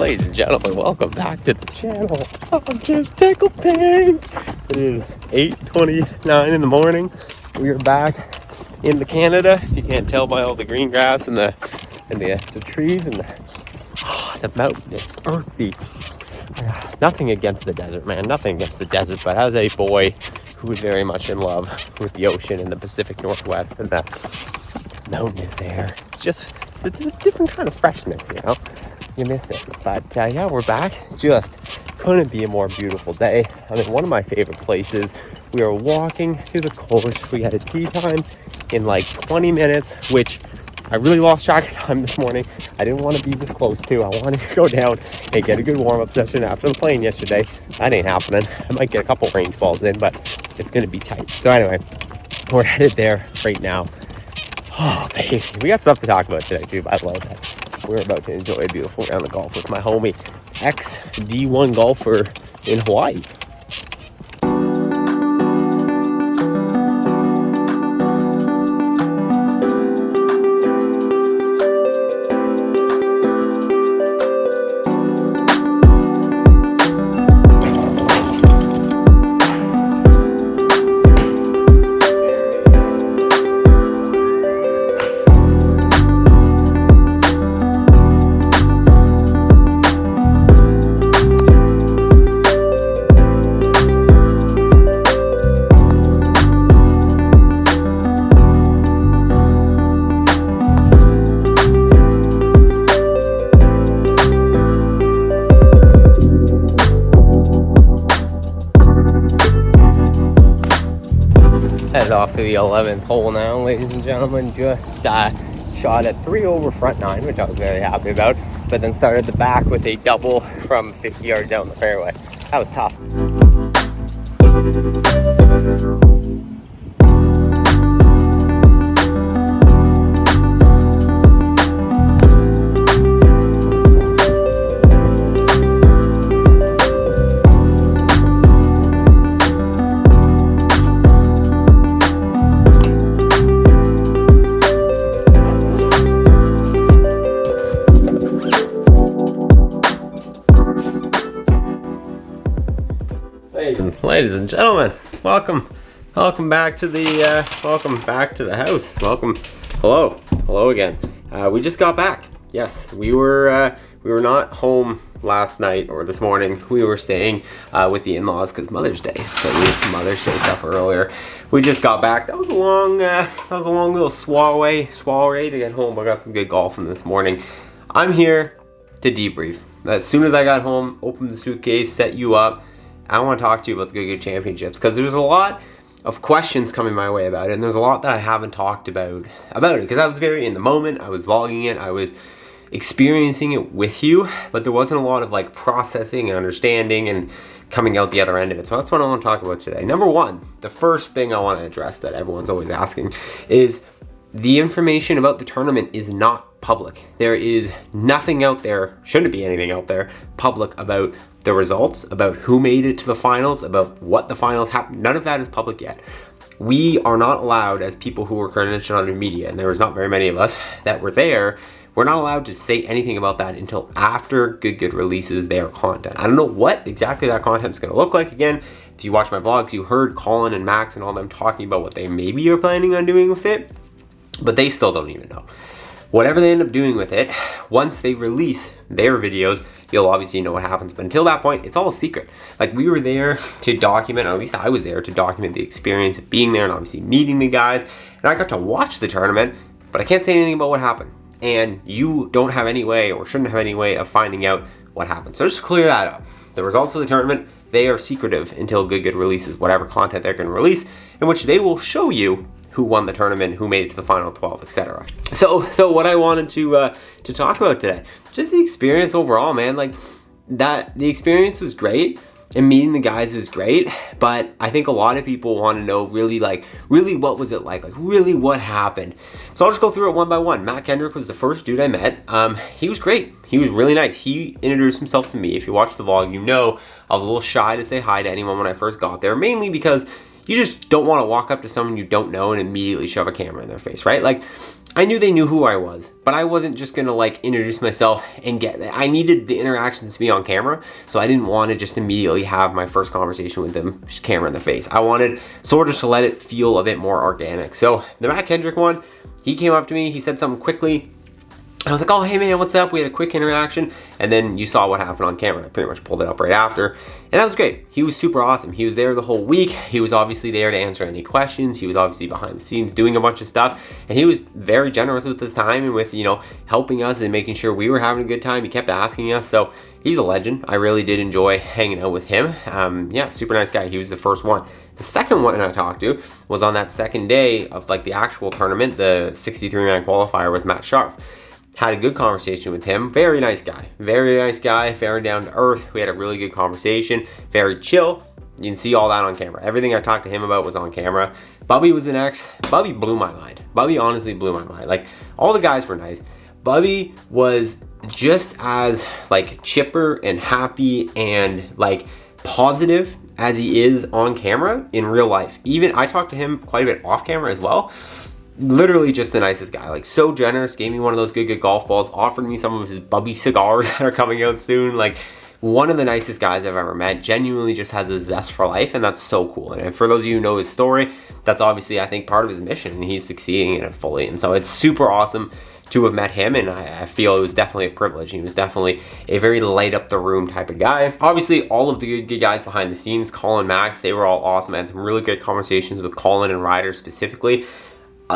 Ladies and gentlemen, welcome back to the channel. I'm just tickled pink. It is 8:29 in the morning. We are back in Canada. You can't tell by all the green grass and the trees and the mountain. It's earthy. Nothing against the desert, man. Nothing against the desert. But as a boy who is very much in love with the ocean and the Pacific Northwest and the mountain is there, it's a different kind of freshness, you know. You miss it. But yeah, we're back. Just couldn't be a more beautiful day. I'm in one of my favorite places. We are walking to the coast. We had a tea time in like 20 minutes, which I really lost track of time this morning. I didn't want to be this close to. I wanted to go down and get a good warm-up session after the plane yesterday. That ain't happening. I might get a couple range balls in, but it's going to be tight. So anyway, we're headed there right now. Oh, baby. We got stuff to talk about today, too. I love that. We're about to enjoy a beautiful round of golf with my homie, ex-D1 golfer in Hawaii. Headed off to the 11th hole now, ladies and gentlemen. Just shot at 3 over front 9, which I was very happy about, but then started the back with a double from 50 yards out in the fairway. That was tough. Ladies and gentlemen, welcome back to the house. Hello again. We just got back. Yes, we were not home last night or this morning. We were staying with the in-laws because Mother's Day. So we did some Mother's Day stuff earlier. We just got back. That was a long little soiree to get home. I got some good golf from this morning. I'm here to debrief. As soon as I got home, opened the suitcase, set you up. I want to talk to you about the Good Championships because there's a lot of questions coming my way about it, and there's a lot that I haven't talked about it because I was very in the moment. I was vlogging it, I was experiencing it with you, but there wasn't a lot of like processing and understanding and coming out the other end of it. So that's what I want to talk about today. Number one, the first thing I want to address that everyone's always asking is the information about the tournament is not public. There is nothing out there, shouldn't be anything out there, public about the results, about who made it to the finals, about what the finals happened. None of that is public yet. We are not allowed, as people who were credentialed under media, and there was not very many of us that were there, we're not allowed to say anything about that until after Good releases their content. I don't know what exactly that content is going to look like. Again, if you watch my vlogs, you heard Colin and Max and all them talking about what they maybe are planning on doing with it, but they still don't even know. Whatever they end up doing with it, once they release their videos, you'll obviously know what happens. But until that point, it's all a secret. Like, we were there to document, or at least I was there to document the experience of being there and obviously meeting the guys. And I got to watch the tournament, but I can't say anything about what happened. And you don't have any way, or shouldn't have any way, of finding out what happened. So just clear that up. The results of the tournament, they are secretive until Good releases whatever content they're going to release, in which they will show you who won the tournament, who made it to the final 12, etc. So what I wanted to talk about today, just the experience overall, man. Like, that the experience was great, and meeting the guys was great, but I think a lot of people want to know really what was it like really what happened. So I'll just go through it one by one. Matt Kendrick was the first dude I met. He was great. He was really nice. He introduced himself to me. If you watch the vlog, you know I was a little shy to say hi to anyone when I first got there, mainly because you just don't want to walk up to someone you don't know and immediately shove a camera in their face, right? Like, I knew they knew who I was, but I wasn't just gonna like introduce myself and I needed the interactions to be on camera, so I didn't want to just immediately have my first conversation with them, just camera in the face. I wanted sort of to let it feel a bit more organic. So the Matt Kendrick one, he came up to me, he said something quickly. I was like, oh, hey man, what's up? We had a quick interaction. And then you saw what happened on camera. I pretty much pulled it up right after. And that was great. He was super awesome. He was there the whole week. He was obviously there to answer any questions. He was obviously behind the scenes doing a bunch of stuff. And he was very generous with his time and with, you know, helping us and making sure we were having a good time. He kept asking us. So he's a legend. I really did enjoy hanging out with him. Yeah, super nice guy. He was the first one. The second one I talked to was on that second day of like the actual tournament. The 63-man qualifier was Matt Sharf. Had a good conversation with him. Very nice guy, very down to earth. We had a really good conversation, very chill. You can see all that on camera. Everything I talked to him about was on camera. Bubby was the next. Bubby blew my mind. Bubby honestly blew my mind. Like, all the guys were nice. Bubby was just as like chipper and happy and like positive as he is on camera in real life. Even I talked to him quite a bit off camera as well. Literally just the nicest guy, like so generous, gave me one of those good golf balls, offered me some of his Bubby cigars that are coming out soon. Like, one of the nicest guys I've ever met, genuinely just has a zest for life, and that's so cool. And for those of you who know his story, that's obviously, I think, part of his mission, and he's succeeding in it fully. And so it's super awesome to have met him, and I feel it was definitely a privilege. He was definitely a very light up the room type of guy. Obviously, all of the good guys behind the scenes, Colin, Max, they were all awesome. I had some really good conversations with Colin and Ryder specifically.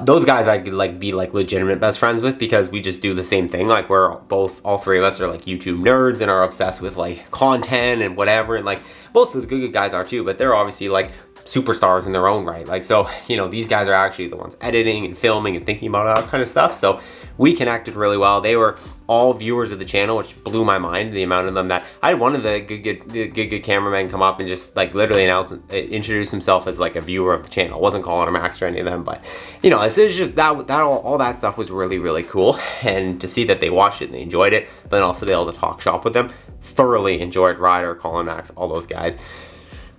Those guys I could like be like legitimate best friends with, because we just do the same thing. Like, we're both, all three of us are like YouTube nerds and are obsessed with like content and whatever. And like, most of the good guys are too, but they're obviously like superstars in their own right. Like, so, you know, these guys are actually the ones editing and filming and thinking about all that kind of stuff. So we connected really well. They were all viewers of the channel, which blew my mind, the amount of them that I had one of the good cameramen come up and just like literally introduce himself as like a viewer of the channel. I wasn't calling him Max or any of them, but you know, it's just all that stuff was really cool. And to see that they watched it and they enjoyed it, but then also be able to talk shop with them, thoroughly enjoyed Ryder, Colin, Max, all those guys.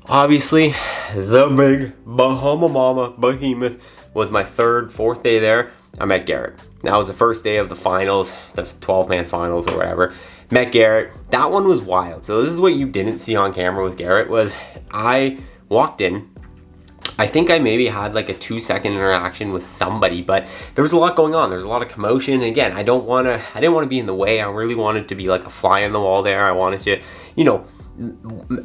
Obviously, the big Bahama Mama behemoth was my fourth day there. I met Garrett. That was the first day of the finals, the 12-man finals or whatever. Met Garrett. That one was wild. So this is what you didn't see on camera with Garrett. Was I walked in. I think I maybe had like a 2-second interaction with somebody, but there was a lot going on. There was a lot of commotion. And again, I didn't want to be in the way. I really wanted to be like a fly on the wall there. I wanted to, you know,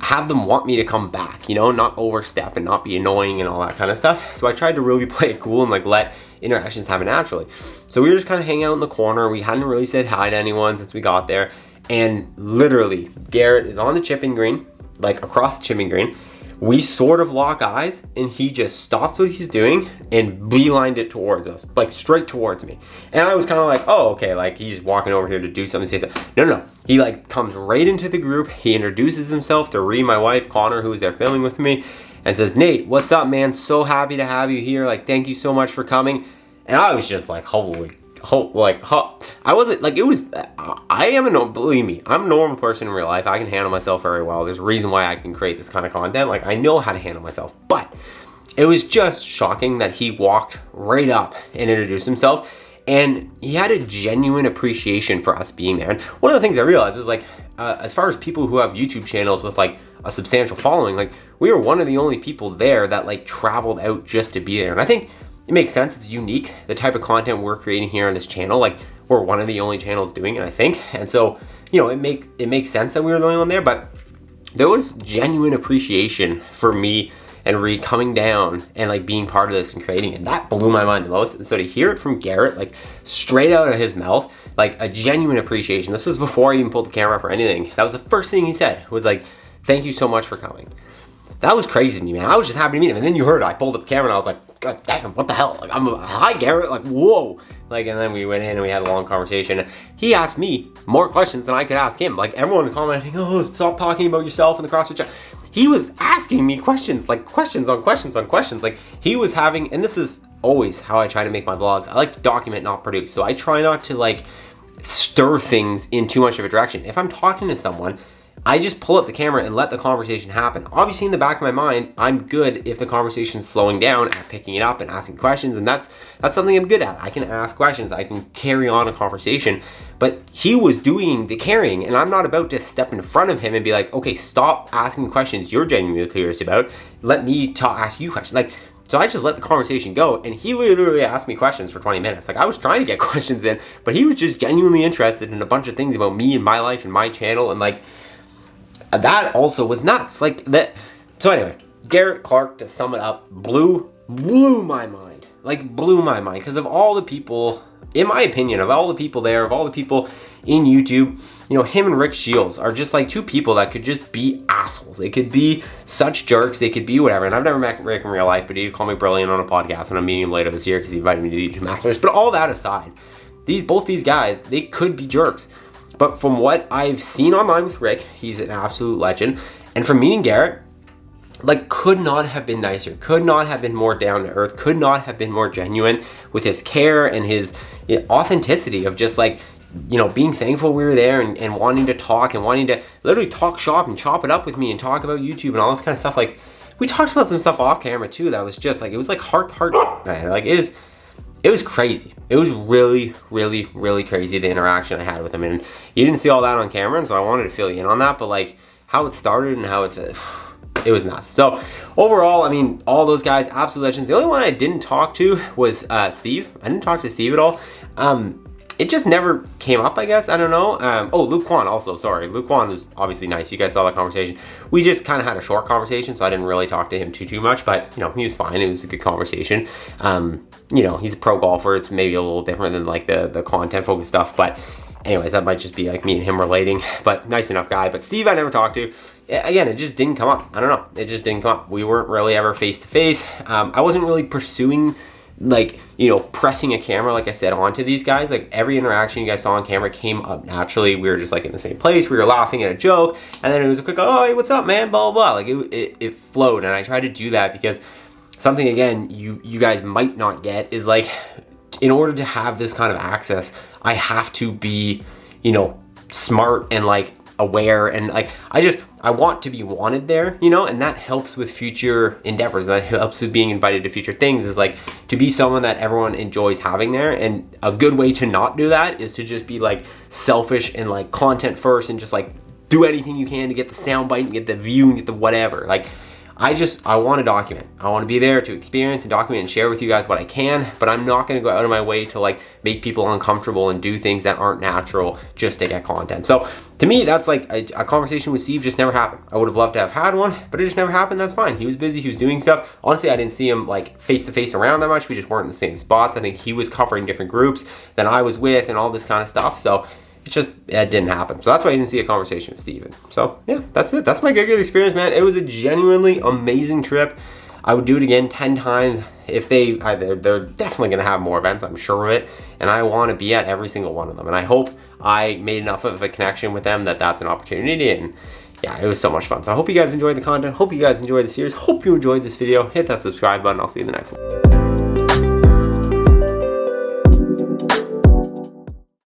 have them want me to come back, you know, not overstep and not be annoying and all that kind of stuff. So I tried to really play it cool and like let interactions happen naturally. So we were just kind of hanging out in the corner. We hadn't really said hi to anyone since we got there. And literally, Garrett is on the chipping green, like across the chipping green. We sort of lock eyes, and he just stops what he's doing and beelined it towards us, like straight towards me. And I was kind of like, oh, okay, like he's walking over here to do something, say something. No. He like comes right into the group. He introduces himself to Ree, my wife, Connor, who was there filming with me, and says, Nate, what's up, man? So happy to have you here. Like, thank you so much for coming. And I was just like, I wasn't like, it was, believe me, I'm a normal person in real life. I can handle myself very well. There's a reason why I can create this kind of content. Like, I know how to handle myself, but it was just shocking that he walked right up and introduced himself. And he had a genuine appreciation for us being there. And one of the things I realized was like, as far as people who have YouTube channels with like a substantial following, like we were one of the only people there that like traveled out just to be there. And I think it makes sense. It's unique. The type of content we're creating here on this channel, like we're one of the only channels doing it, I think. And so, you know, it makes sense that we were the only one there, but there was genuine appreciation for me and Ree coming down and like being part of this and creating it. That blew my mind the most. And so to hear it from Garrett, like straight out of his mouth, like a genuine appreciation. This was before I even pulled the camera up or anything. That was the first thing he said, was like, thank you so much for coming. That was crazy to me, man. I was just happy to meet him. And then you heard it. I pulled up the camera and I was like, God damn, what the hell? Like, hi, Garrett. Like, whoa. Like, and then we went in and we had a long conversation. He asked me more questions than I could ask him. Like, everyone was commenting, oh, stop talking about yourself in the CrossFit chat. He was asking me questions, like questions on questions on questions. Like, he was having, and this is always how I try to make my vlogs. I like to document, not produce. So I try not to like stir things in too much of a direction. If I'm talking to someone, I just pull up the camera and let the conversation happen. Obviously, in the back of my mind, I'm good if the conversation's slowing down at picking it up and asking questions, and that's something I'm good at. I can ask questions, I can carry on a conversation, but he was doing the carrying, and I'm not about to step in front of him and be like, okay, stop asking questions you're genuinely curious about, let me ask you questions. Like, so I just let the conversation go, and he literally asked me questions for 20 minutes. Like, I was trying to get questions in, but he was just genuinely interested in a bunch of things about me and my life and my channel, and like, that also was nuts. Like that. So anyway, Garrett Clark, to sum it up, blew my mind. Like, blew my mind, because of all the people, in my opinion, of all the people there, of all the people in YouTube, you know, him and Rick Shields are just like two people that could just be assholes. They could be such jerks. They could be whatever. And I've never met Rick in real life, but he'd call me brilliant on a podcast, and I'm meeting him later this year because he invited me to the YouTube Masters. But all that aside, both these guys, they could be jerks. But from what I've seen online with Rick, he's an absolute legend. And from meeting Garrett, like, could not have been nicer, could not have been more down to earth, could not have been more genuine with his care and his authenticity of just like, you know, being thankful we were there and wanting to talk and wanting to literally talk shop and chop it up with me and talk about YouTube and all this kind of stuff. Like, we talked about some stuff off camera too that was just like, it was like heart, man. Like, it was crazy. It was really, really, really crazy, the interaction I had with him. And you didn't see all that on camera, and so I wanted to fill you in on that. But like, how it started and how it was nuts. So overall, I mean, all those guys, absolute legends. The only one I didn't talk to was Steve. I didn't talk to Steve at all. It just never came up, I guess. I don't know. Oh, Luke Kwan also, sorry. Luke Kwan was obviously nice. You guys saw that conversation. We just kind of had a short conversation, so I didn't really talk to him too much, but, you know, he was fine. It was a good conversation. You know, he's a pro golfer. It's maybe a little different than like the content focused stuff, but anyways, that might just be like me and him relating, but nice enough guy. But Steve, I never talked to. Again, it just didn't come up. I don't know. It just didn't come up. We weren't really ever face to face. I wasn't really pursuing, like, you know, pressing a camera, like I said, onto these guys. Like, every interaction you guys saw on camera came up naturally. We were just like in the same place. We were laughing at a joke, and then it was a quick, oh, hey, what's up, man? Blah, blah, blah. Like, it flowed, and I tried to do that because something, again, you guys might not get is like, in order to have this kind of access, I have to be, you know, smart and like aware, and like I want to be wanted there, you know, and that helps with future endeavors. That helps with being invited to future things, is like to be someone that everyone enjoys having there. And a good way to not do that is to just be like selfish and like content first and just like do anything you can to get the soundbite and get the view and get the whatever. Like, I want to document. I want to be there to experience and document and share with you guys what I can, but I'm not going to go out of my way to like make people uncomfortable and do things that aren't natural just to get content. So to me, that's like a conversation with Steve just never happened. I would have loved to have had one, but it just never happened. That's fine. He was busy. He was doing stuff. Honestly, I didn't see him like face to face around that much. We just weren't in the same spots. I think he was covering different groups than I was with and all this kind of stuff. So it didn't happen. So that's why I didn't see a conversation with Steven. So yeah, that's it. That's my good experience, man. It was a genuinely amazing trip. I would do it again 10 times. If they're definitely going to have more events, I'm sure of it. And I want to be at every single one of them. And I hope I made enough of a connection with them that that's an opportunity. And yeah, it was so much fun. So I hope you guys enjoyed the content. Hope you guys enjoyed the series. Hope you enjoyed this video. Hit that subscribe button. I'll see you in the next one.